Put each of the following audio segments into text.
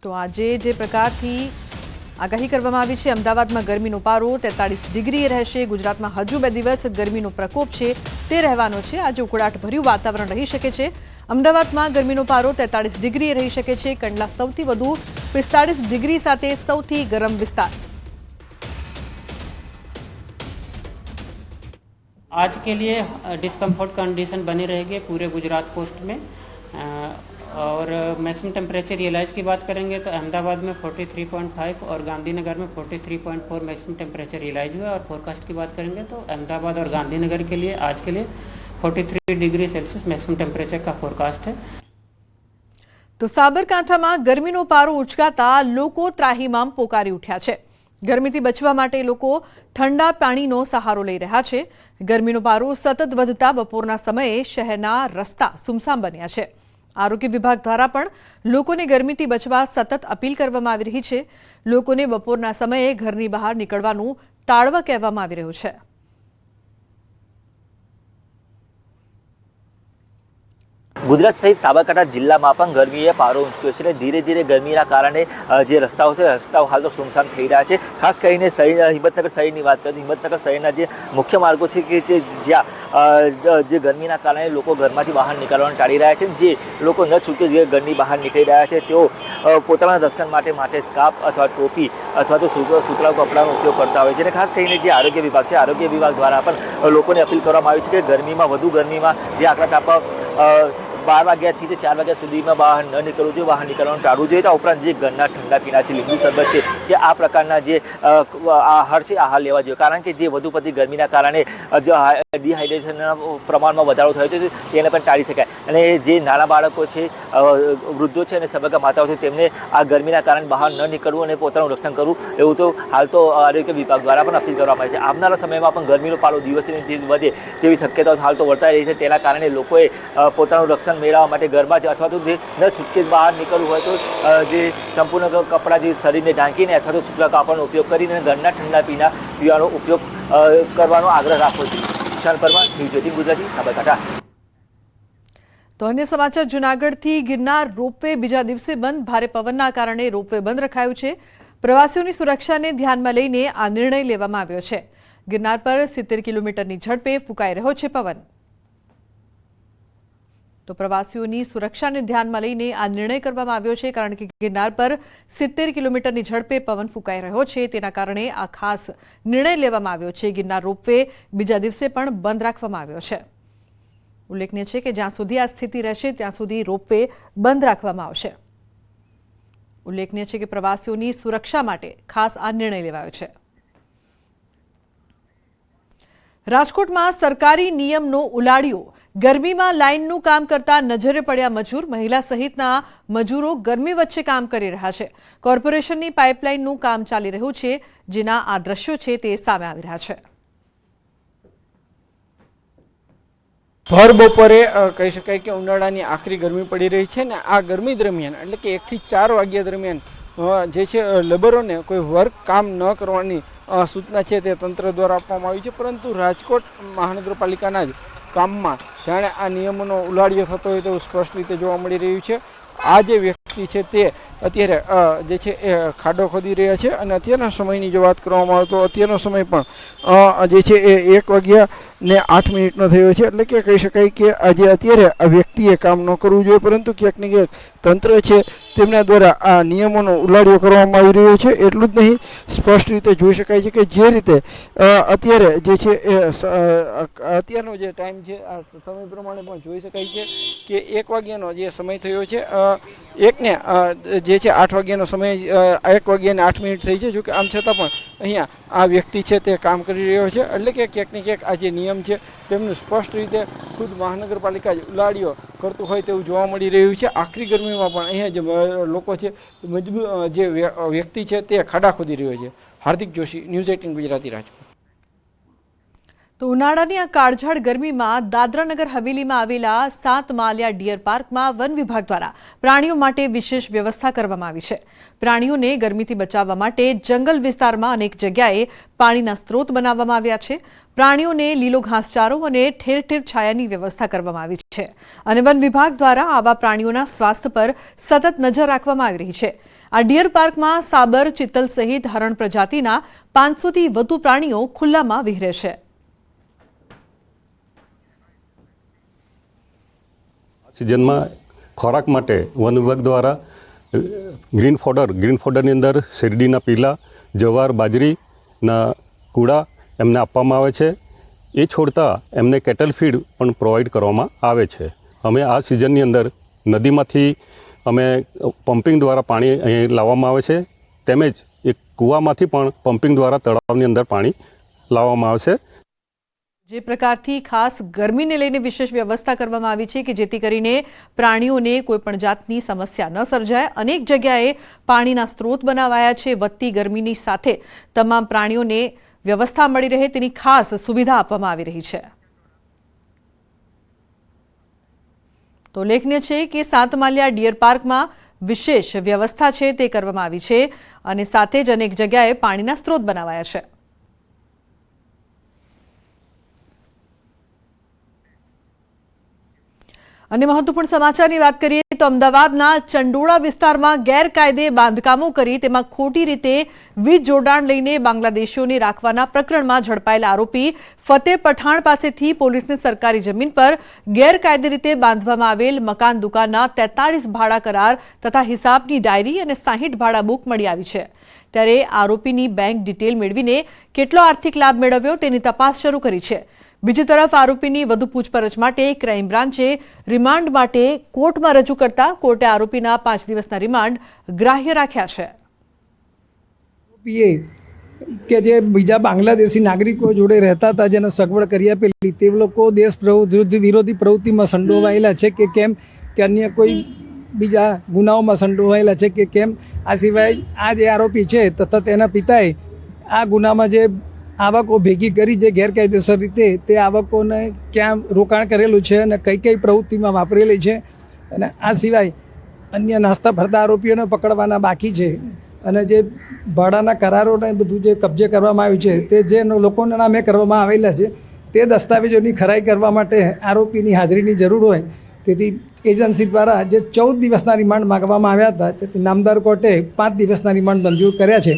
તો આજે જે પ્રકારથી આગાહી કરવામાં આવી છે, અમદાવાદમાં ગરમીનો પારો 43 ડિગ્રી રહેશે। ગુજરાતમાં હજુ 2 દિવસ ગરમીનો પ્રકોપ છે તે રહેવાનો છે। આજે ઉકળાટભર્યું વાતાવરણ રહી શકે છે। અમદાવાદમાં ગરમીનો પારો 43 ડિગ્રી રહી શકે છે। કંડલા સૌથી વધુ 45 ડિગ્રી સાથે સૌથી ગરમ વિસ્તાર। आज के लिए डिस्कम्फर्ट कंडीशन बनी रहेगी पूरे गुजरात कोस्ट में। और मैक्सिमम टेम्परेचर रियलाइज की बात करेंगे तो अहमदाबाद में 43.5 और गांधीनगर में 43.4 मैक्सिमम टेम्परेचर रियलाइज हुआ। और फोरकास्ट की बात करेंगे तो अहमदाबाद और गांधीनगर के लिए आज के लिए 43 डिग्री सेल्सियस मैक्सिमम टेम्परेचर का फोरकास्ट है। तो साबरकांठामां गरमीनो पारो उचकाता लोको त्राहिमाम पोकारी उठ्या छे। गरमीथी बचवा माटे लोको ठंडा पाणीनो सहारो लई रह्या छे। गरमीनो पारो सतत वधता बपोરના સમયે શહેરના રસ્તા સુમસામ બન્યા છે। આરોગ્ય વિભાગ દ્વારા પણ લોકોને ગરમીથી બચવા સતત અપીલ કરવામાં આવી રહી છે। લોકોને બપોરના સમયે ઘરની બહાર નીકળવાનું ટાળવા કહેવામાં આવી રહ્યું છે। गुजरात सहित साबरकांठा जिला में पण गरमीए पारो ऊंच्यो छे। धीरे धीरे गरमीना कारणे जे रस्ताओ छे रस्ताओ हाल तो सुनसान थई रह्या छे। खास करीने हिम्मतनगर शहेरनी वात करीए हिम्मतनगर शहेरना जे मुख्य मार्गो छे के ज्यां जे गरमीना कारणे लोको घरमांथी बहार निकळवानुं टाळी रह्या छे। जे लोको न छूटे जे घરની બહાર નીકળી રહ્યા છે તેઓ પોતાના રક્ષણ માટે સ્કાર્ફ अथवा टोपी अथवा तो સુતરાઉ કપડાનો ઉપયોગ કરતા હોય છે। અને ખાસ કરીને જે આરોગ્ય વિભાગ છે આરોગ્ય વિભાગ દ્વારા પણ લોકોને અપીલ કરવામાં આવી છે કે ગરમીમાં વધુ ગરમીમાં જે આકરા તાપા 12 વાગ્યાથી 4 વાગ્યા સુધીમાં બહાર ન નીકળવું જોઈએ, બહાર નીકળવાનું ટાળવું જોઈએ। આ ઉપરાંત જે ઘરના ઠંડા પીણા છે, લીંબુ શરબત છે કે આ પ્રકારના જે આહાર છે આહાર લેવા જોઈએ। કારણ કે જે વધુ પડતી ગરમીના કારણે ડિહાઇડ્રેશનના પ્રમાણમાં વધારો થયો છે તેને પણ ટાળી શકાય। અને જે નાના બાળકો છે, વૃદ્ધો છે અને સબકા માતાઓ છે તેમને આ ગરમીના કારણે બહાર ન નીકળવું અને પોતાનું રક્ષણ કરવું એવું તો હાલ તો આરોગ્ય વિભાગ દ્વારા પણ અપીલ કરવામાં આવી છે। આવનારા સમયમાં પણ ગરમીનો પારો દિવસે વધે તેવી શક્યતાઓ હાલ તો વર્તાઈ રહી છે। તેના કારણે લોકોએ પોતાનું રક્ષણ મેળવવા માટે ઘરમાં જ અથવા તો જે ન છૂટકે બહાર નીકળવું હોય તો જે સંપૂર્ણ કપડાં જે શરીરને ઢાંકીને અથવા તો સૂતરા કાપડનો ઉપયોગ કરીને ઘરના ઠંડા પીવાનો ઉપયોગ કરવાનો આગ્રહ રાખવો જોઈએ। વિશાલ પરમાર, ન્યૂઝ 18 ગુજરાતી, સાબરકાંઠા। તો અન્ય સમાચાર, જૂનાગઢથી ગિરનાર રોપવે બીજા દિવસે બંધ। ભારે પવનના કારણે રોપવે બંધ રખાયું છે। પ્રવાસીઓની સુરક્ષાને ધ્યાનમાં લઈને આ નિર્ણય લેવામાં આવ્યો છે। ગિરનાર પર 70 કિલોમીટરની ઝડપે ફૂંકાઈ રહ્યો છે પવન। તો પ્રવાસીઓની સુરક્ષાને ધ્યાનમાં લઈને આ નિર્ણય કરવામાં આવ્યો છે, કારણ કે ગિરનાર પર 70 કિલોમીટરની ઝડપે પવન ફૂંકાઈ રહ્યો છે। તેના કારણે આ ખાસ નિર્ણય લેવામાં આવ્યો છે। ગિરનાર રોપવે બીજા દિવસે પણ બંધ રાખવામાં આવ્યો છે। ઉલ્લેખનીય છે કે જ્યાં સુધી આ સ્થિતિ રહેશે ત્યાં સુધી રોપવે બંધ રાખવામાં આવશે। ઉલ્લેખનીય છે કે પ્રવાસીઓની સુરક્ષા માટે ખાસ આ નિર્ણય લેવાયો છે। રાજકોટમાં સરકારી નિયમનો ઉલાળ્યો। ગરમીમાં લાઇનનું કામ કરતા નજરે પડ્યા મજૂર। મહિલા સહિતના મજૂરો ગરમી વચ્ચે કામ કરી રહ્યા છે। કોર્પોરેશનની પાઇપલાઇનનું કામ ચાલી રહ્યું છે, જેના આ દ્રશ્યો છે તે સામે આવી રહ્યા છે। ભર બપોરે કહી શકાય કે ઉનાળાની આખરી ગરમી પડી રહી છે ને આ ગરમી દરમિયાન એટલે કે 1 થી 4 વાગ્યા દરમિયાન જે છે લેબરોને કોઈ વર્ક કામ ન કરવાની સૂચના છે તે તંત્ર દ્વારા આપવામાં આવી છે। પરંતુ રાજકોટ મહાનગરપાલિકાના જ કામમાં જાણે આ નિયમોનો ઉલાળ્યો થતો હોય તેવું સ્પષ્ટ રીતે જોવા મળી રહ્યું છે। આ જે વ્યક્તિ છે તે અત્યારે જે છે એ ખાડો ખોદી રહ્યા છે। અને અત્યારના સમયની જો વાત કરવામાં આવે તો અત્યારનો સમય પણ જે છે એ 1:08 થયો છે। એટલે કે કહી શકાય કે આજે અત્યારે આ વ્યક્તિએ કામ ન કરવું જોઈએ, પરંતુ ક્યાંક ને ક્યાંક તંત્ર છે તેમના દ્વારા આ નિયમોનો ઉલાળ્યો કરવામાં આવી રહ્યો છે। એટલું જ નહીં, સ્પષ્ટ રીતે જોઈ શકાય છે કે જે રીતે અત્યારે જે છે એ અત્યારનો જે ટાઈમ છે આ સમય પ્રમાણે પણ જોઈ શકાય છે કે 1 વાગ્યાનો જે સમય થયો છે, 8 વાગ્યાનો સમય 1:08 થઈ છે। જો કે આમ છતાં પણ અહીંયા આ વ્યક્તિ છે તે કામ કરી રહ્યો છે। એટલે કે ક્યાંક ને ક્યાંક આ જે નિયમ છે તેમનું સ્પષ્ટ રીતે ખુદ મહાનગરપાલિકા જ ઉલાળ્યો કરતું હોય તેવું જોવા મળી રહ્યું છે। આખરી ગરમીમાં પણ અહીંયા જે લોકો છે જે વ્યક્તિ છે તે ખાડા ખોદી રહ્યો છે। હાર્દિક જોશી, ન્યૂઝ 18 ગુજરાતી, રાજકોટ। તો ઉનાળાની આ કાળઝાળ ગરમીમાં દાદરાનગર હવેલીમાં આવેલા 7 માળિયા ડિયર પાર્કમાં વન વિભાગ દ્વારા પ્રાણીઓ માટે વિશેષ વ્યવસ્થા કરવામાં આવી છે। પ્રાણીઓને ગરમીથી બચાવવા માટે જંગલ વિસ્તારમાં અનેક જગ્યાએ પાણીના સ્ત્રોત બનાવવામાં આવ્યા છે। પ્રાણીઓને લીલો ઘાસચારો અને ઠેર ઠેર છાયાની વ્યવસ્થા કરવામાં આવી છે અને વન વિભાગ દ્વારા આવા પ્રાણીઓના સ્વાસ્થ્ય પર સતત નજર રાખવામાં આવી રહી છે। આ ડિયર પાર્કમાં સાબર, ચિત્તલ સહિત હરણ પ્રજાતિના 500થી વધુ પ્રાણીઓ ખુલ્લામાં વિહરે છે। સિઝનમાં ખોરાક માટે વન વિભાગ દ્વારા ગ્રીન ફોડરની અંદર શેરડીના પીલા, જવાર, બાજરીના કૂડા એમને આપવામાં આવે છે। એ છોડતા એમને કેટલ ફીડ પણ પ્રોવાઈડ કરવામાં આવે છે। અમે આ સિઝનની અંદર નદીમાંથી અમે પમ્પિંગ દ્વારા પાણી અહીં લાવવામાં આવે છે, તેમજ એક કૂવામાંથી પણ પમ્પિંગ દ્વારા તળાવની અંદર પાણી લાવવામાં આવે છે। જે પ્રકારથી ખાસ ગરમીને લઈને વિશેષ વ્યવસ્થા કરવામાં આવી છે કે જેથી કરીને પ્રાણીઓને કોઈપણ જાતની સમસ્યા ન સર્જાય। અનેક જગ્યાએ પાણીના સ્ત્રોત બનાવાયા છે। વધતી ગરમીની સાથે તમામ પ્રાણીઓને વ્યવસ્થા મળી રહે તેની ખાસ સુવિધા આપવામાં આવી રહી છે। તો ઉલ્લેખનીય છે કે સાતમાલિયા ડિયર પાર્કમાં વિશેષ વ્યવસ્થા છે તે કરવામાં આવી છે અને સાથે જ અનેક જગ્યાએ પાણીના સ્ત્રોત બનાવાયા છે। અને મહત્વપૂર્ણ સમાચારની વાત કરીએ તો અમદાવાદના ચંડોળા વિસ્તારમાં ગેરકાયદે બાંધકામો કરી તેમાં ખોટી રીતે વીજ જોડાણ લઈને બાંગ્લાદેશીઓને રાખવાના પ્રકરણમાં ઝડપાયેલા આરોપી ફતેહ પઠાણ પાસેથી પોલીસને સરકારી જમીન પર ગેરકાયદે રીતે બાંધવામાં આવેલ મકાન દુકાનના 43 ભાડા કરાર તથા હિસાબની ડાયરી અને 60 ભાડા બુક મળી આવી છે। ત્યારે આરોપીની બેંક ડિટેલ મેળવીને કેટલો આર્થિક લાભ મેળવ્યો તેની તપાસ શરૂ કરી છે। બીજી તરફ આરોપીની વધુ પૂછપરછ માટે ક્રાઇમ બ્રાન્ચે રિમાન્ડ માટે કોર્ટમાં રજૂ કરતા કોર્ટે આરોપીના 5 દિવસના રિમાન્ડ ગ્રાહ્ય રાખ્યા છે। કે જે બીજા બાંગ્લાદેશી નાગરિકો જોડે રહેતા હતા, જેને સગવડ કરી આપેલી, તે લોકો દેશ વિરોધી પ્રવૃત્તિમાં સંડોવાયેલા છે કે કેમ, કે અન્ય કોઈ બીજા ગુનાઓમાં સંડોવાયેલા છે કે કેમ। આ સિવાય આ જે આરોપી છે તથા તેના પિતાએ આ ગુનામાં જે આવકો ભેગી કરી જે ગેરકાયદેસર રીતે, તે આવકોને ક્યાં રોકાણ કરેલું છે અને કઈ કઈ પ્રવૃત્તિમાં વાપરેલી છે। અને આ સિવાય અન્ય નાસ્તા ફરતા આરોપીઓને પકડવાના બાકી છે અને જે ભાડાના કરારોને બધું જે કબજે કરવામાં આવ્યું છે તે જે લોકોના નામે કરવામાં આવેલા છે તે દસ્તાવેજોની ખરાઈ કરવા માટે આરોપીની હાજરીની જરૂર હોય, તેથી એજન્સી દ્વારા જે 14 દિવસના રિમાન્ડ માંગવામાં આવ્યા હતા, તેથી નામદાર કોર્ટે 5 દિવસના રિમાન્ડ મંજૂર કર્યા છે।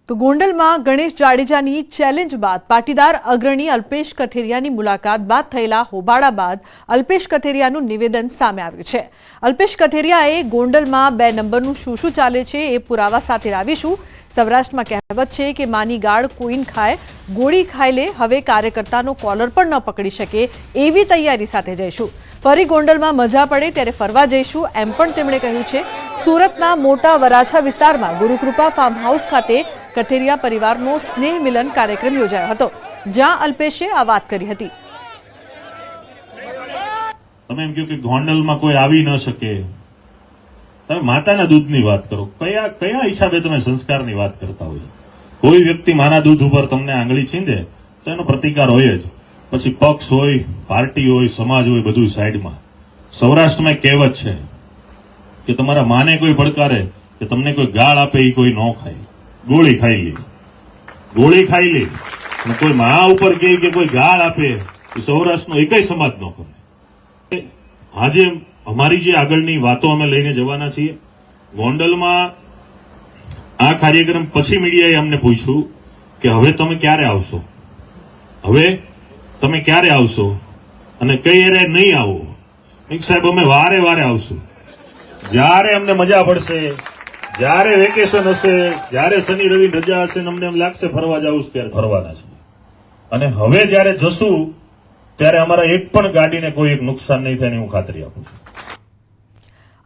તો ગોંડલમાં ગણેશ જાડેજાની ચેલેન્જ બાદ પાટીદાર અગ્રણી અલ્પેશ કથેરિયાની મુલાકાત બાદ થયેલા હોબાળા બાદ અલ્પેશ કથેરિયાનું નિવેદન સામે આવ્યું છે। અલ્પેશ કથેરિયાએ ગોંડલમાં 2 નંબરનું શું ચાલે છે એ પુરાવા સાથે લાવીશું। સૌરાષ્ટ્રમાં કહેવત છે કે માની ગાળ કોઈન ખાય, ગોળી ખાઈ લે, હવે કાર્યકર્તાનો કોલર પણ ન પકડી શકે એવી તૈયારી સાથે જઈશું। ફરી ગોંડલમાં મજા પડે ત્યારે ફરવા જઈશું એમ પણ તેમણે કહ્યું છે। સુરતના મોટા વરાછા વિસ્તારમાં ગુરુકૃપા ફાર્મ હાઉસ ખાતે કથેરિયા પરિવારનો સ્નેહ મિલન કાર્યક્રમ યોજાયો હતો, જ્યાં અલ્પેશે આ વાત કરી હતી। તમે એમ કહો કે ગોંડલમાં કોઈ આવી ન શકે, તમે માતાના દૂધની વાત કરો, કયા હિસાબે તમે સંસ્કારની વાત કરતા હોય? કોઈ વ્યક્તિ માના દૂધ ઉપર તમને આંગળી છીંદે તો એનો પ્રતિકાર હોય જ, પછી પક્ષ હોય, પાર્ટી હોય, સમાજ હોય, બધું સાઈડમાં। સૌરાષ્ટ્રમાં એક કહેવત છે કે તમારા માને કોઈ પડકારે કે તમને કોઈ ગાળ આપે એ કોઈ ન ખાય, ગોળી ખાઈ લે, ગોળી ખાઈ લે। અને કોઈ મા ઉપર કહે કે કોઈ ગાળ આપે, એ સૌરાષ્ટ્રનો એકય સમાજ ન કરે। આજે અમારી જે આગળની વાતો અમે લઈને જવાના છીએ ગોંડલમાં, આ કાર્યક્રમ પછી મીડિયાએ અમને પૂછ્યું કે હવે તમે ક્યારે આવશો, હવે તમે ક્યારે આવશો અને કઈ એરે નહીં આવો। સાહેબ અમે વારે વારે આવશું, જ્યારે અમને મજા પડશે, જ્યારે વેકેશન હશે, જ્યારે શનિ રવિ રજા હશે, અમને એમ લાગશે ફરવા જવું ત્યારે ફરવાના છે। અને હવે જ્યારે જશું ત્યારે અમારા એક પણ ગાડીને કોઈ એક નુકસાન નહીં થાય હું ખાતરી આપું છું।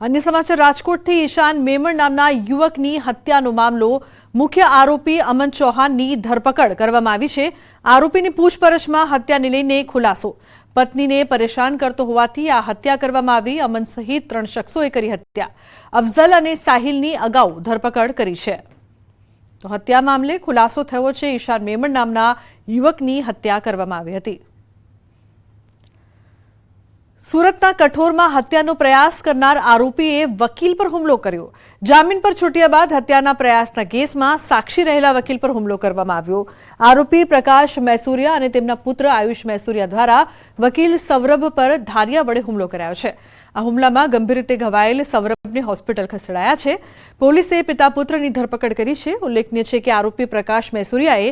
અન્ય સમાચાર રાજકોટથી ઈશાન મેમણ નામના યુવકની હત્યાનો મામલો, મુખ્ય આરોપી અમન ચૌહાણની ધરપકડ કરવામાં આવી છે। આરોપીની પૂછપરછમાં હત્યાને લઈને ખુલાસો, પત્નીને પરેશાન કરતો હોવાથી આ હત્યા કરવામાં આવી। અમન સહિત 3 શખ્સોએ કરી હત્યા। અફઝલ અને સાહિલની અગાઉ ધરપકડ કરી છે। તો હત્યા મામલે ખુલાસો થયો છે, ઈશાન મેમણ નામના યુવકની હત્યા કરવામાં આવી હતી। સુરતના કઠોરમાં હત્યાનો પ્રયાસ કરનાર આરોપીએ વકીલ પર હુમલો કર્યો. જામીન પર છૂટ્યા બાદ હત્યાના પ્રયાસના કેસમાં સાક્ષી રહેલા વકીલ પર હુમલો કરવામાં આવ્યો. આરોપી પ્રકાશ મૈસુરિયા અને તેમના પુત્ર આયુષ મૈસુરિયા દ્વારા વકીલ સૌરભ પર ધારિયા વડે હુમલો કરાયો છે. આ હુમલામાં ગંભીર રીતે ઘવાયેલ સૌરભને હોસ્પિટલ ખસેડાયા છે. પોલીસે પિતા પુત્રની ધરપકડ કરી છે. ઉલ્લેખનીય છે કે આરોપી પ્રકાશ મૈસુરિયાએ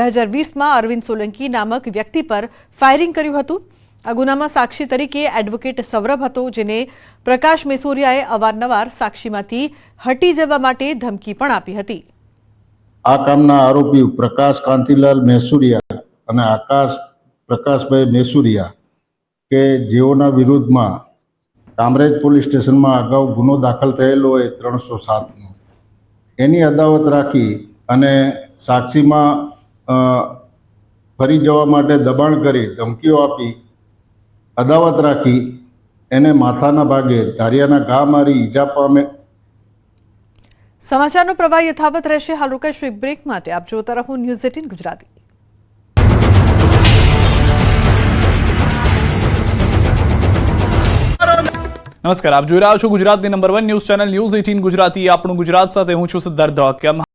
2020માં અરવિંદ સોલંકી નામક વ્યક્તિ પર ફાયરિંગ કર્યું હતું. આ ગુનામાં સાક્ષી તરીકે એડવોકેટ સૌરભ હતો, જેને પ્રકાશ મૈસુરિયાએ અવારનવાર સાક્ષીમાંથી હટી જવા માટે ધમકી પણ આપી હતી. આ કામના આરોપી પ્રકાશ કાંતિલાલ મૈસુરિયા અને આકાશ પ્રકાશભાઈ મૈસુરિયા કે જેઓના વિરુદ્ધમાં કામરેજ પોલીસ સ્ટેશનમાં અગાઉ ગુનો દાખલ થયેલો હોય 307નો, એની અદાવત રાખી અને સાક્ષીમાં ફરી જવા માટે દબાણ કરી ધમકીઓ આપી અદાવત રાખી એને માથાના ભાગે ધારિયાના ઘા મારી ઈજા પામે. સમાચારનો પ્રવાહ યથાવત રહેશે. હાલ રોકાઈશું એક બ્રેક માટે. આપ જોતા રહો ન્યૂઝ 18 ગુજરાતી. નમસ્કાર, આપ જોઈ રહ્યા છો ગુજરાતની number 1 news channel news 18 Gujarati. આપણું ગુજરાત સાથે હું છું સિદ્ધાર્થ ધોકિયા.